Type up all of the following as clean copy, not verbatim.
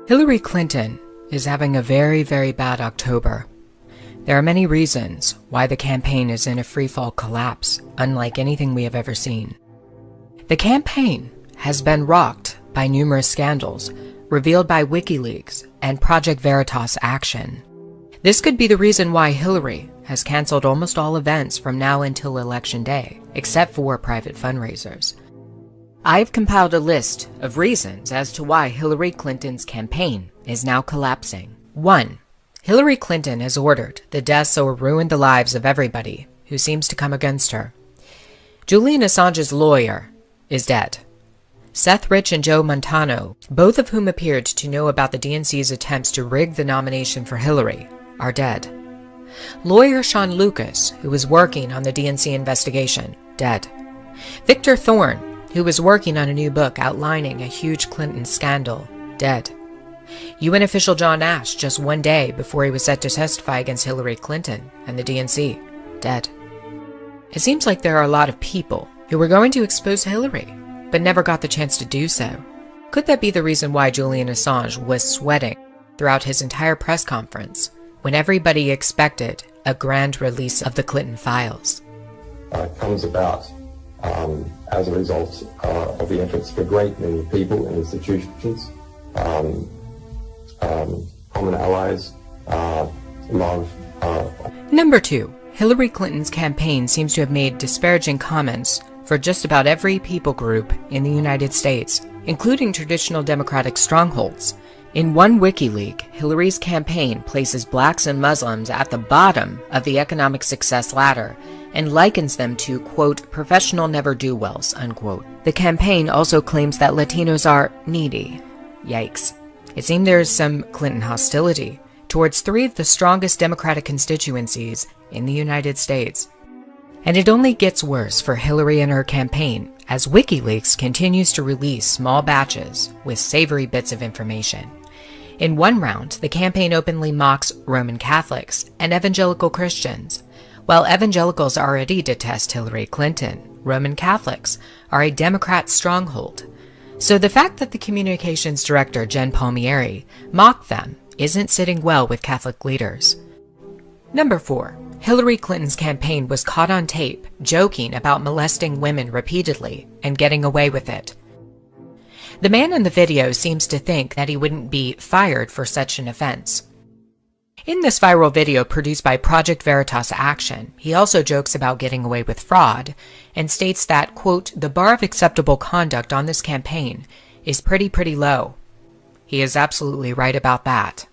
Hillary Clinton is having a very, very bad October. There are many reasons why the campaign is in a freefall collapse, unlike anything we have ever seen. The campaign has been rocked by numerous scandals revealed by WikiLeaks and Project Veritas action. This could be the reason why Hillary has canceled almost all events from now until Election Day, except for private fundraisers. I've compiled a list of reasons as to why Hillary Clinton's campaign is now collapsing. 1. Hillary Clinton has ordered the deaths or ruined the lives of everybody who seems to come against her. Julian Assange's lawyer is dead. Seth Rich and Joe Montano, both of whom appeared to know about the DNC's attempts to rig the nomination for Hillary, are dead. Lawyer Sean Lucas, who was working on the DNC investigation, dead. Victor Thorne, who was working on a new book outlining a huge Clinton scandal, dead. UN official John Ash, just one day before he was set to testify against Hillary Clinton and the DNC, dead. It seems like there are a lot of people who were going to expose Hillary, but never got the chance to do so. Could that be the reason why Julian Assange was sweating throughout his entire press conference when everybody expected a grand release of the Clinton files? Comes about as a result of the efforts of a great many people and institutions, common allies, love. Number 2. Hillary Clinton's campaign seems to have made disparaging comments for just about every people group in the United States, including traditional Democratic strongholds. In one WikiLeak, Hillary's campaign places blacks and Muslims at the bottom of the economic success ladder and likens them to, quote, professional never-do-wells, unquote. The campaign also claims that Latinos are needy. Yikes. It seemed there is some Clinton hostility towards 3 of the strongest Democratic constituencies in the United States. And it only gets worse for Hillary and her campaign as WikiLeaks continues to release small batches with savory bits of information. In one round, the campaign openly mocks Roman Catholics and evangelical Christians. While evangelicals already detest Hillary Clinton, Roman Catholics are a Democrat stronghold. So the fact that the communications director, Jen Palmieri, mocked them isn't sitting well with Catholic leaders. Number 4. Hillary Clinton's campaign was caught on tape joking about molesting women repeatedly and getting away with it. The man in the video seems to think that he wouldn't be fired for such an offense. In this viral video produced by Project Veritas Action, he also jokes about getting away with fraud and states that, quote, the bar of acceptable conduct on this campaign is pretty low. He is absolutely right about that.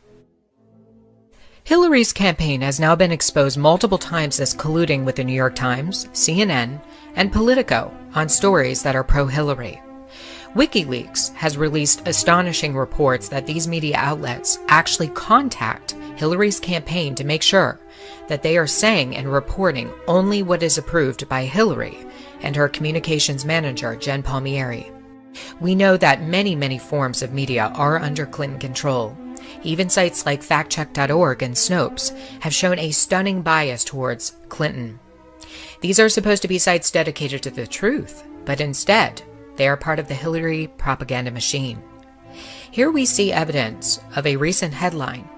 Hillary's campaign has now been exposed multiple times as colluding with the New York Times, CNN, and Politico on stories that are pro-Hillary. WikiLeaks has released astonishing reports that these media outlets actually contact Hillary's campaign to make sure that they are saying and reporting only what is approved by Hillary and her communications manager, Jen Palmieri. We know that many forms of media are under Clinton control. Even sites like factcheck.org and Snopes have shown a stunning bias towards Clinton. These are supposed to be sites dedicated to the truth, but instead, they are part of the Hillary propaganda machine. Here we see evidence of a recent headline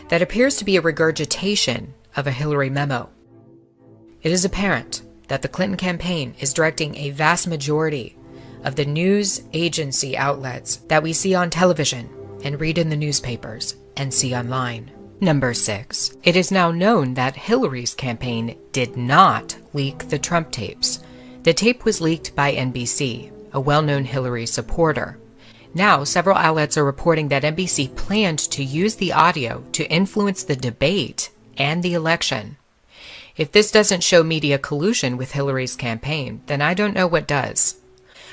that appears to be a regurgitation of a Hillary memo. It is apparent that the Clinton campaign is directing a vast majority of the news agency outlets that we see on television and read in the newspapers and see online. Number 6. It is now known that Hillary's campaign did not leak the Trump tapes. The tape was leaked by NBC, a well-known Hillary supporter. Now, several outlets are reporting that NBC planned to use the audio to influence the debate and the election. If this doesn't show media collusion with Hillary's campaign, then I don't know what does.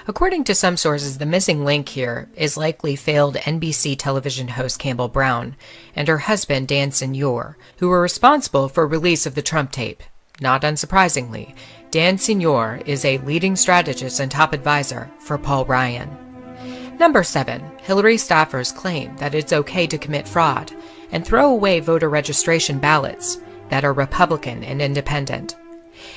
According to some sources, the missing link here is likely failed NBC television host Campbell Brown and her husband Dan Senor, who were responsible for release of the Trump tape. Not unsurprisingly, Dan Senor is a leading strategist and top advisor for Paul Ryan. Number 7. Hillary staffers claim that it's okay to commit fraud and throw away voter registration ballots that are Republican and independent.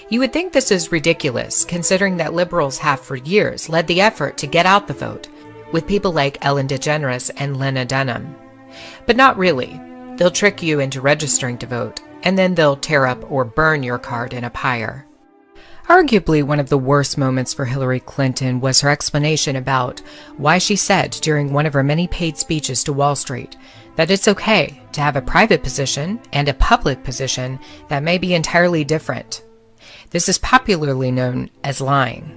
You would think this is ridiculous, considering that liberals have for years led the effort to get out the vote, with people like Ellen DeGeneres and Lena Dunham. But not really. They'll trick you into registering to vote, and then they'll tear up or burn your card in a pyre. Arguably one of the worst moments for Hillary Clinton was her explanation about why she said during one of her many paid speeches to Wall Street that it's okay to have a private position and a public position that may be entirely different. This is popularly known as lying.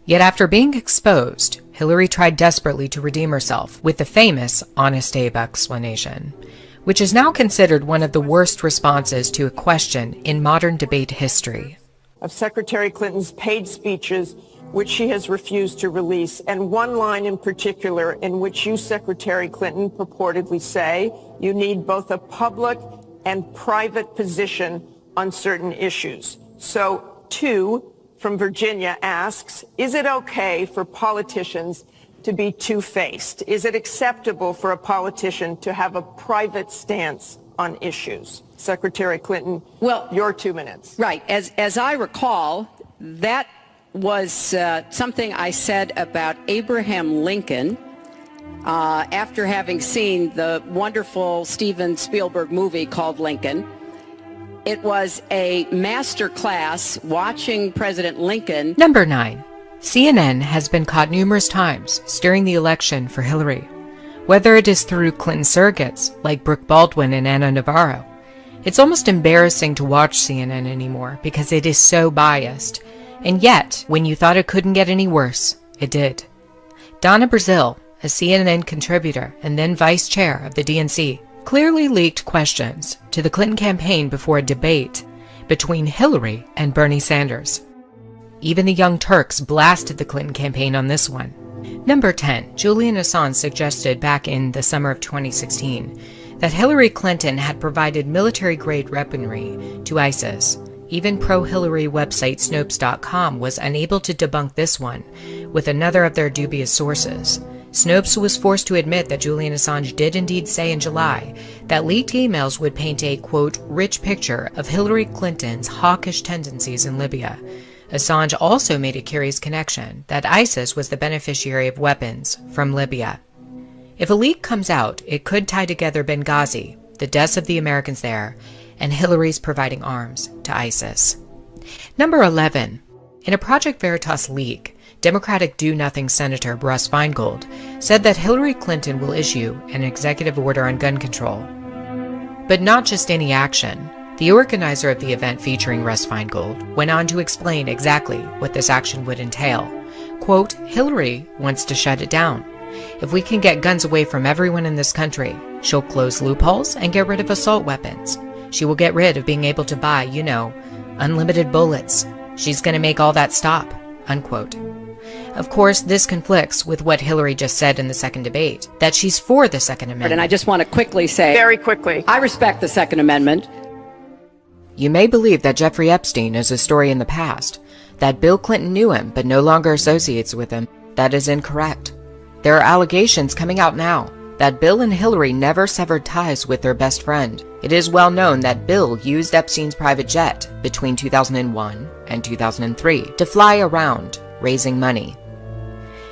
Yet after being exposed, Hillary tried desperately to redeem herself with the famous Honest Abe explanation, which is now considered one of the worst responses to a question in modern debate history. Of Secretary Clinton's paid speeches, which she has refused to release, and one line in particular in which you, Secretary Clinton, purportedly say you need both a public and private position on certain issues. So, two from Virginia asks, is it okay for politicians to be two-faced? Is it acceptable for a politician to have a private stance on issues? Secretary Clinton, well, your 2 minutes. Right. As I recall, that was something I said about Abraham Lincoln after having seen the wonderful Steven Spielberg movie called Lincoln. It was a master class watching President Lincoln. Number 9. CNN has been caught numerous times steering the election for Hillary, whether it is through Clinton surrogates like Brooke Baldwin and Ana Navarro. It's almost embarrassing to watch CNN anymore because it is so biased. And yet, when you thought it couldn't get any worse, it did. Donna Brazile, a CNN contributor and then vice chair of the DNC, clearly leaked questions to the Clinton campaign before a debate between Hillary and Bernie Sanders. Even the Young Turks blasted the Clinton campaign on this one. Number 10. Julian Assange suggested back in the summer of 2016 that Hillary Clinton had provided military-grade weaponry to ISIS. Even pro-Hillary website Snopes.com was unable to debunk this one with another of their dubious sources. Snopes was forced to admit that Julian Assange did indeed say in July that leaked emails would paint a, quote, rich picture of Hillary Clinton's hawkish tendencies in Libya. Assange also made a curious connection that ISIS was the beneficiary of weapons from Libya. If a leak comes out, it could tie together Benghazi, the deaths of the Americans there, and Hillary's providing arms to ISIS. Number 11. In a Project Veritas leak, Democratic do-nothing Senator Russ Feingold said that Hillary Clinton will issue an executive order on gun control. But not just any action. The organizer of the event featuring Russ Feingold went on to explain exactly what this action would entail. Quote, Hillary wants to shut it down. If we can get guns away from everyone in this country, she'll close loopholes and get rid of assault weapons. She will get rid of being able to buy, unlimited bullets. She's going to make all that stop, unquote. Of course, this conflicts with what Hillary just said in the second debate, that she's for the Second Amendment. And I just want to quickly say, very quickly, I respect the Second Amendment. You may believe that Jeffrey Epstein is a story in the past, that Bill Clinton knew him but no longer associates with him. That is incorrect. There are allegations coming out now that Bill and Hillary never severed ties with their best friend. It is well known that Bill used Epstein's private jet between 2001 and 2003 to fly around, raising money.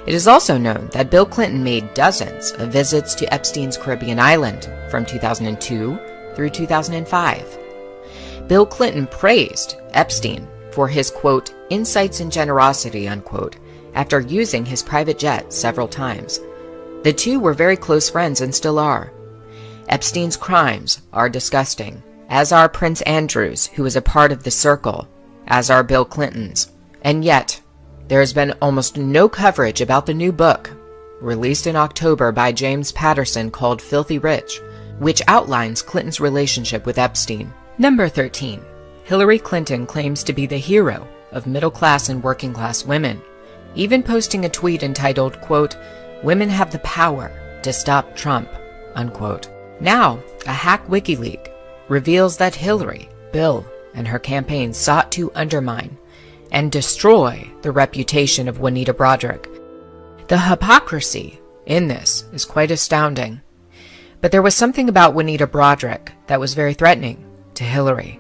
It is also known that Bill Clinton made dozens of visits to Epstein's Caribbean island from 2002 through 2005. Bill Clinton praised Epstein for his, quote, insights and generosity, unquote, after using his private jet several times. The two were very close friends and still are. Epstein's crimes are disgusting, as are Prince Andrew's, who is a part of the circle, as are Bill Clinton's. And yet, there has been almost no coverage about the new book, released in October by James Patterson called Filthy Rich, which outlines Clinton's relationship with Epstein. Number 13. Hillary Clinton claims to be the hero of middle-class and working-class women, even posting a tweet entitled, quote, women have the power to stop Trump, unquote. Now, a hack WikiLeaks reveals that Hillary, Bill, and her campaign sought to undermine and destroy the reputation of Juanita Broaddrick. The hypocrisy in this is quite astounding. But there was something about Juanita Broaddrick that was very threatening to Hillary.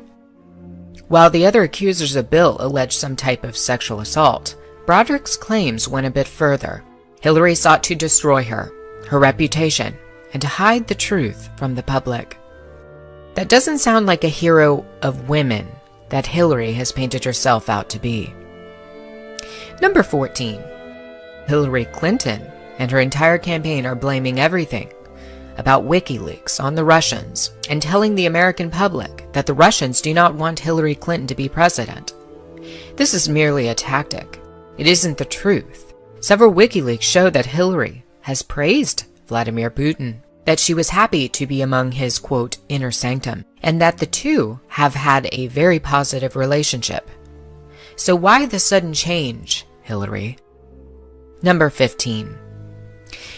While the other accusers of Bill alleged some type of sexual assault, Broaddrick's claims went a bit further. Hillary sought to destroy her reputation, and to hide the truth from the public. That doesn't sound like a hero of women that Hillary has painted herself out to be. Number 14. Hillary Clinton and her entire campaign are blaming everything about WikiLeaks on the Russians and telling the American public that the Russians do not want Hillary Clinton to be president. This is merely a tactic. It isn't the truth. Several WikiLeaks show that Hillary has praised Vladimir Putin, that she was happy to be among his, quote, inner sanctum, and that the two have had a very positive relationship. So why the sudden change, Hillary? Number 15.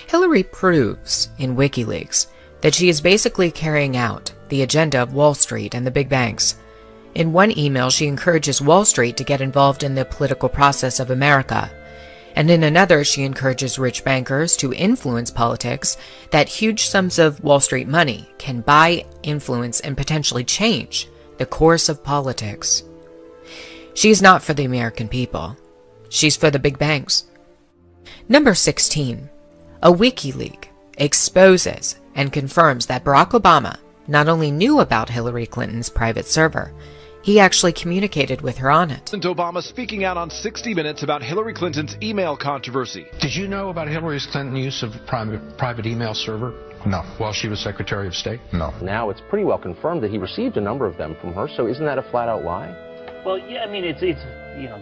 Hillary proves in WikiLeaks that she is basically carrying out the agenda of Wall Street and the big banks. In one email, she encourages Wall Street to get involved in the political process of America. And in another, she encourages rich bankers to influence politics, that huge sums of Wall Street money can buy, influence, and potentially change the course of politics. She's not for the American people. She's for the big banks. Number 16. A WikiLeaks exposes and confirms that Barack Obama not only knew about Hillary Clinton's private server, he actually communicated with her on it. President Obama speaking out on 60 Minutes about Hillary Clinton's email controversy. Did you know about Hillary Clinton's use of private email server? No. While she was Secretary of State? No. Now it's pretty well confirmed that he received a number of them from her, so isn't that a flat-out lie? Well, yeah, I mean, it's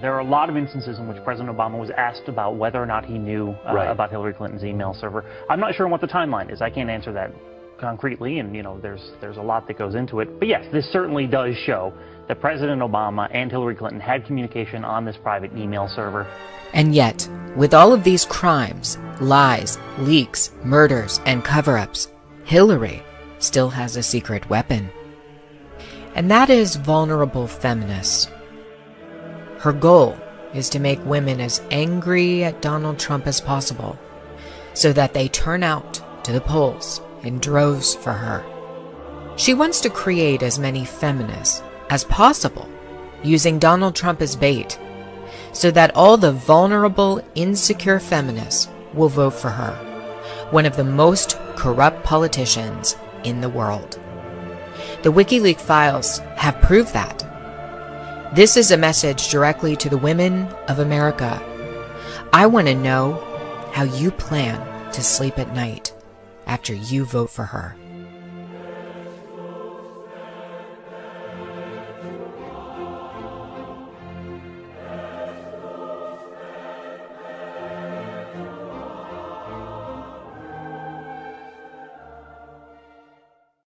there are a lot of instances in which President Obama was asked about whether or not he knew about Hillary Clinton's email server. I'm not sure what the timeline is. I can't answer that concretely, and, there's a lot that goes into it. But yes, this certainly does show that President Obama and Hillary Clinton had communication on this private email server. And yet, with all of these crimes, lies, leaks, murders, and cover-ups, Hillary still has a secret weapon. And that is vulnerable feminists. Her goal is to make women as angry at Donald Trump as possible, so that they turn out to the polls in droves for her. She wants to create as many feminists as possible, using Donald Trump as bait, so that all the vulnerable, insecure feminists will vote for her, one of the most corrupt politicians in the world. The WikiLeaks files have proved that. This is a message directly to the women of America. I want to know how you plan to sleep at night after you vote for her.